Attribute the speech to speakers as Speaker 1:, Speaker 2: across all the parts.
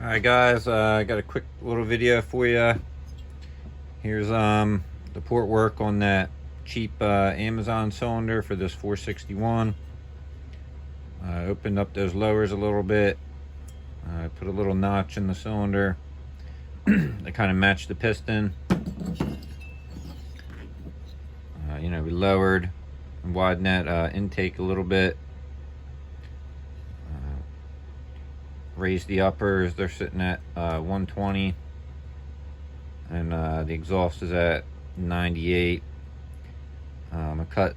Speaker 1: Alright guys, I got a quick little video for you. Here's the port work on that cheap Amazon cylinder for this 461. I opened up those lowers a little bit. I put a little notch in the cylinder to kind of match the piston. We lowered and widened that intake a little bit. Raised the uppers, they're sitting at 120, and the exhaust is at 98. I cut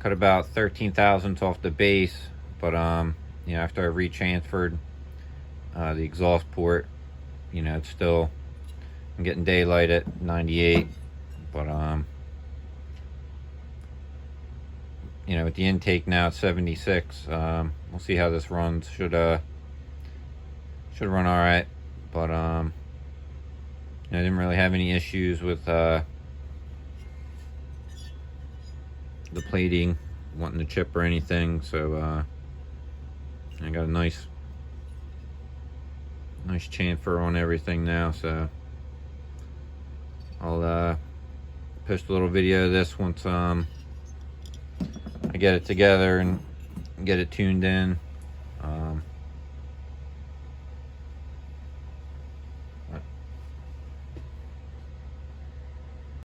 Speaker 1: about 13 thousandths off the base, but after I retransferred the exhaust port, it's still, I'm getting daylight at 98, but with the intake now at 76. We'll see how this runs. Should run all right, but I didn't really have any issues with the plating wanting to chip or anything. So I got a nice chamfer on everything now. So I'll post a little video of this once I get it together and get it tuned in.